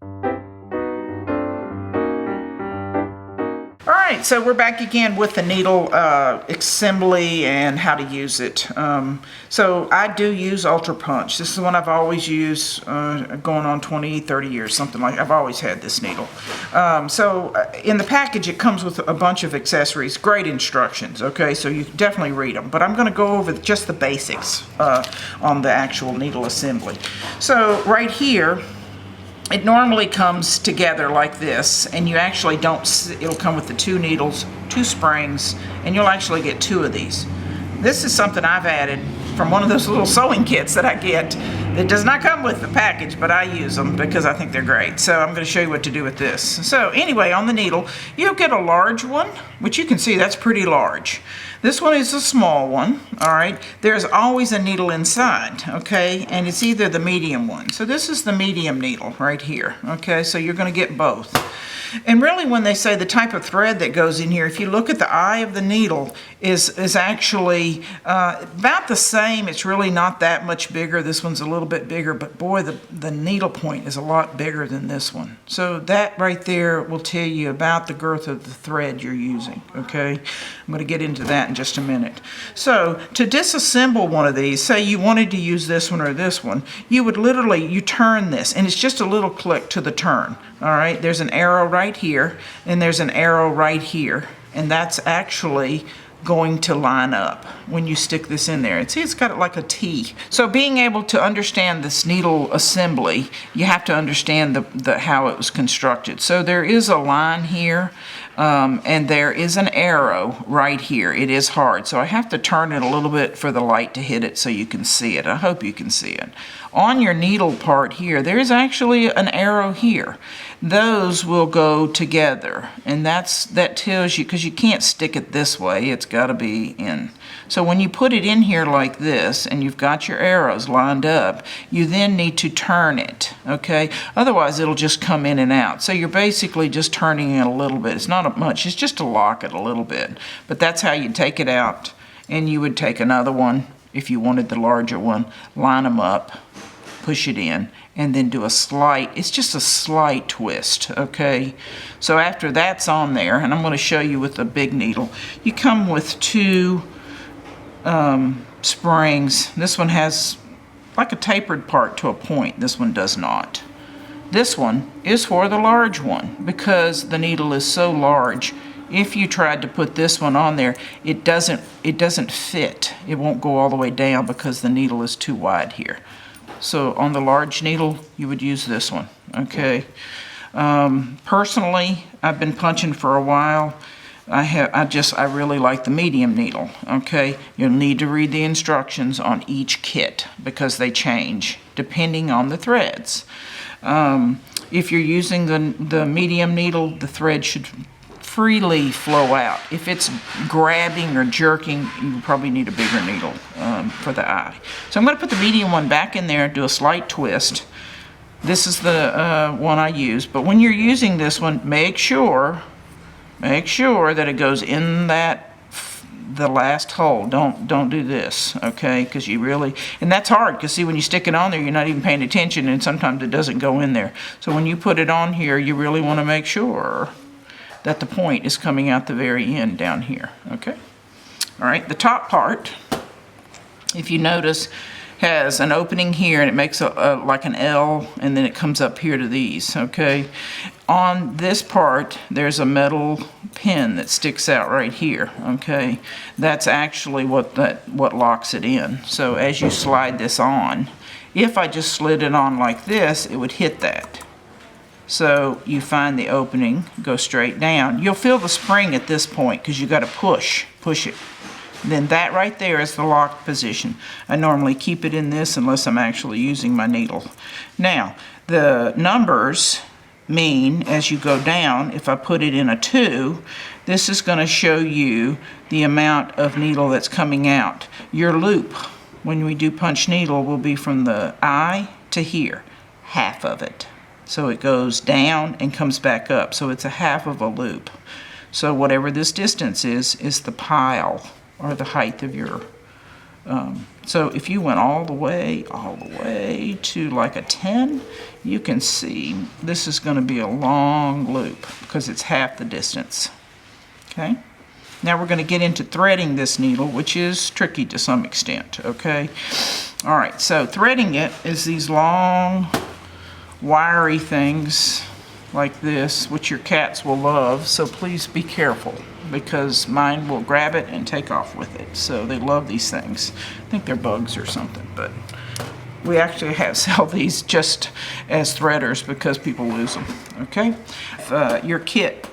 Alright, so we're back again with the needle assembly and how to use it. So I do use Ultra Punch. This is the one I've always used, going on 20, 30 years, something like that. I've always had this needle. So in the package it comes with a bunch of accessories, great instructions, okay, so you can definitely read them. But I'm going to go over just the basics on the actual needle assembly. So right here, it normally comes together like this, and you actually don't, it'll come with the 2 needles, 2 springs, and you'll actually get 2 of these. This is something I've added from one of those little sewing kits that I get. It does not come with the package, but I use them because I think they're great. So I'm going to show you what to do with this. So anyway, on the needle, you'll get a large one, which you can see that's pretty large. This one is a small one, all right? There's always a needle inside, okay? And it's either the medium one. So this is the medium needle right here, okay? So you're going to get both. And really, when they say the type of thread that goes in here, if you look at the eye of the needle, is actually about the same. It's really not that much bigger. This one's a little bit bigger, but boy, the needle point is a lot bigger than this one. So that right there will tell you about the girth of the thread you're using, okay? I'm going to get into that in just a minute. So to disassemble one of these, say you wanted to use this one or this one, you would literally, you turn this, and it's just a little click to the turn, all right? There's an arrow right here, and there's an arrow right here, and that's actually going to line up when you stick this in there. And see, it's got it like a T. So being able to understand this needle assembly, you have to understand how it was constructed. So there is a line here, and there is an arrow right here. It is hard, so I have to turn it a little bit for the light to hit it so you can see it. I hope you can see it. On your needle part here, there is actually an arrow here. Those will go together, and that tells you, because you can't stick it this way, it's got to be in. So when you put it in here like this, and you've got your arrows lined up, you then need to turn it, okay? Otherwise, it'll just come in and out. So you're basically just turning it a little bit. It's not much, it's just to lock it a little bit. But that's how you take it out, and you would take another one, if you wanted the larger one, line them up, push it in, and then do a slight, it's just a slight twist, okay? So after that's on there, and I'm going to show you with the big needle, you come with 2 springs. This one has like a tapered part to a point. This one does not. This one is for the large one because the needle is so large. If you tried to put this one on there, it doesn't fit. It won't go all the way down because the needle is too wide here. So on the large needle, you would use this one, okay? Personally, I've been punching for a while. I really like the medium needle, okay? You'll need to read the instructions on each kit because they change depending on the threads. If you're using the medium needle, the thread should freely flow out. If it's grabbing or jerking, you probably need a bigger needle for the eye. So I'm going to put the medium one back in there, do a slight twist. This is the one I use, but when you're using this one, make sure that it goes in the last hole. Don't do this, okay? Because you really, and that's hard because see, when you stick it on there, you're not even paying attention, and sometimes it doesn't go in there. So when you put it on here, you really want to make sure that the point is coming out the very end down here, okay? All right, the top part, if you notice, has an opening here, and it makes like an L, and then it comes up here to these, okay? On this part, there's a metal pin that sticks out right here, okay? That's actually what locks it in. So as you slide this on, if I just slid it on like this, it would hit that. So you find the opening, go straight down. You'll feel the spring at this point because you got to push it. Then that right there is the lock position. I normally keep it in this unless I'm actually using my needle. Now, the numbers mean as you go down, if I put it in a 2, this is going to show you the amount of needle that's coming out. Your loop, when we do punch needle, will be from the eye to here, half of it. So it goes down and comes back up. So it's a half of a loop. So whatever this distance is the pile or the height of your So if you went all the way to like a 10, you can see this is going to be a long loop because it's half the distance. Okay? Now we're going to get into threading this needle, which is tricky to some extent. Okay? All right, so threading it is these long, wiry things like this, which your cats will love, so please be careful, because mine will grab it and take off with it. So they love these things. I think they're bugs or something, but we actually sell these just as threaders because people lose them, okay? Your kit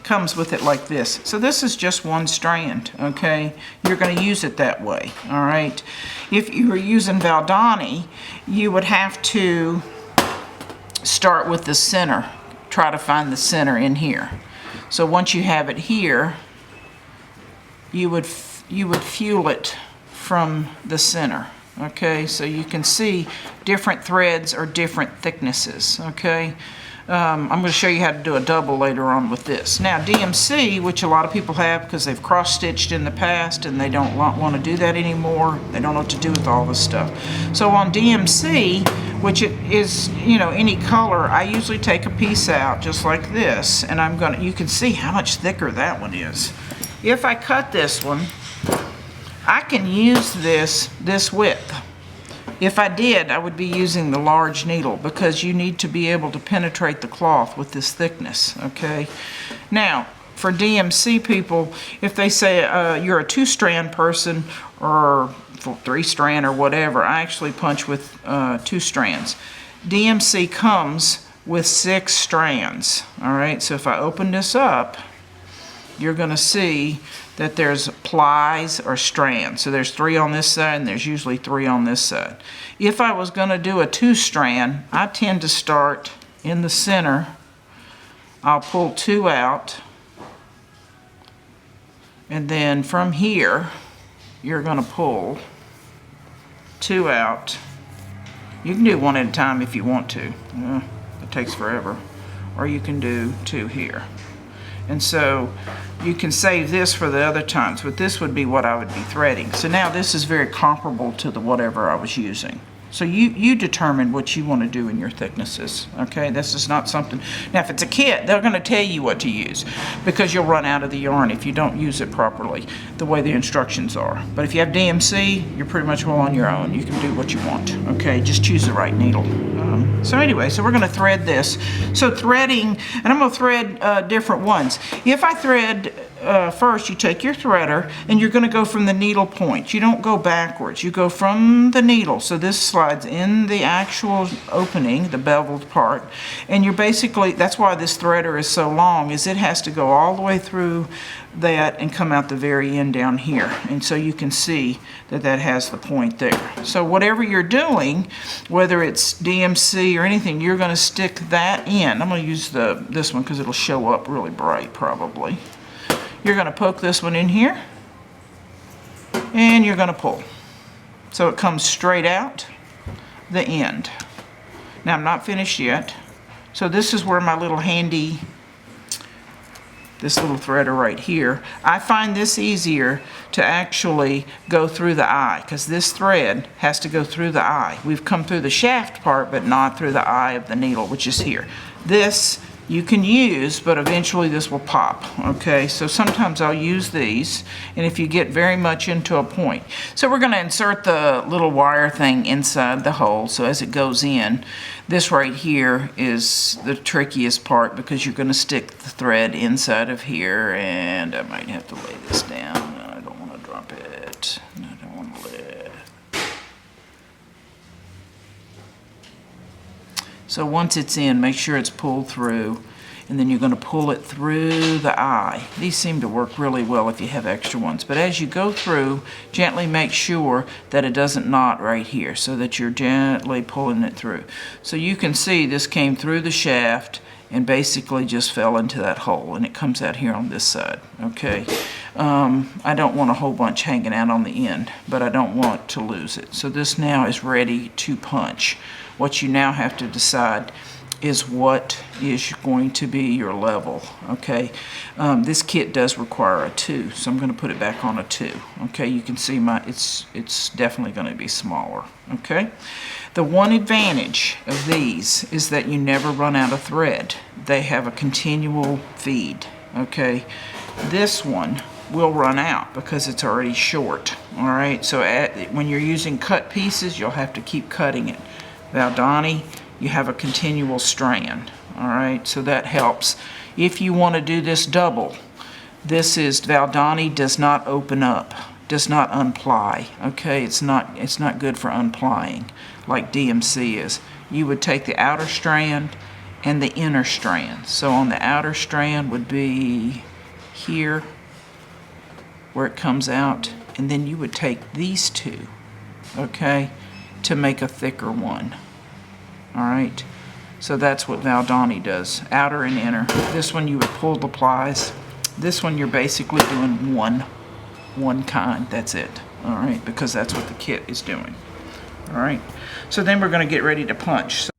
comes with it like this. So this is just one strand, okay? You're gonna use it that way, all right? If you were using Valdani, you would have to start with the center. Try to find the center in here. So once you have it here, you would fuel it from the center. Okay, so you can see different threads are different thicknesses. Okay, I'm going to show you how to do a double later on with this. Now DMC, which a lot of people have because they've cross-stitched in the past and they don't want to do that anymore. They don't know what to do with all this stuff. So on DMC, which it is, you know, any color, I usually take a piece out just like this, and you can see how much thicker that one is. If I cut this one, I can use this width. If I did, I would be using the large needle because you need to be able to penetrate the cloth with this thickness, okay? Now, for DMC people, if they say you're a 2-strand person or 3-strand or whatever, I actually punch with 2 strands. DMC comes with 6 strands, all right? So if I open this up, you're gonna see that there's plies or strands. So there's 3 on this side and there's usually 3 on this side. If I was gonna do a 2-strand, I tend to start in the center. I'll pull 2 out, and then from here, you're gonna pull 2 out. You can do 1 at a time if you want to. It takes forever. Or you can do 2 here. And so you can save this for the other times, but this would be what I would be threading. So now this is very comparable to the whatever I was using. So you determine what you want to do in your thicknesses, okay? This is not something, now if it's a kit, they're gonna tell you what to use because you'll run out of the yarn if you don't use it properly, the way the instructions are. But if you have DMC, you're pretty much well on your own. You can do what you want, okay? Just choose the right needle. So anyway, so we're gonna thread this. So threading, and I'm gonna thread different ones. If I thread, first you take your threader and you're going to go from the needle point. You don't go backwards. You go from the needle. So this slides in the actual opening, the beveled part. And you're basically, that's why this threader is so long, is it has to go all the way through that and come out the very end down here. And so you can see that that has the point there. So whatever you're doing, whether it's DMC or anything, you're going to stick that in. I'm going to use this one because it'll show up really bright probably. You're going to poke this one in here, and you're going to pull. So it comes straight out the end. Now I'm not finished yet. So this is where my little handy, this little threader right here, I find this easier to actually go through the eye because this thread has to go through the eye. We've come through the shaft part, but not through the eye of the needle, which is here. This you can use, but eventually this will pop, okay? So sometimes I'll use these, and if you get very much into a point. So we're gonna insert the little wire thing inside the hole, so as it goes in, this right here is the trickiest part because you're gonna stick the thread inside of here, and I might have to lay this down. I don't wanna drop it. I don't wanna let it. So once it's in, make sure it's pulled through, and then you're going to pull it through the eye. These seem to work really well if you have extra ones, but as you go through, gently make sure that it doesn't knot right here, so that you're gently pulling it through. So you can see this came through the shaft and basically just fell into that hole, and it comes out here on this side, okay? I don't want a whole bunch hanging out on the end, but I don't want to lose it. So this now is ready to punch. What you now have to decide is what is going to be your level, okay? This kit does require a 2, so I'm going to put it back on a 2, okay? You can see it's definitely going to be smaller, okay? The one advantage of these is that you never run out of thread. They have a continual feed, okay? This one will run out because it's already short, all right? So when you're using cut pieces, you'll have to keep cutting it. Valdani, you have a continual strand, all right? So that helps. If you want to do this double, this is Valdani does not open up, does not unply, okay? It's not good for unplying like DMC is. You would take the outer strand and the inner strand. So on the outer strand would be here where it comes out, and then you would take these two, okay, to make a thicker one. All right, so that's what Valdani does, outer and inner. This one you would pull the plies. This one you're basically doing one kind, that's it. All right, because that's what the kit is doing. All right, so then we're going to get ready to punch.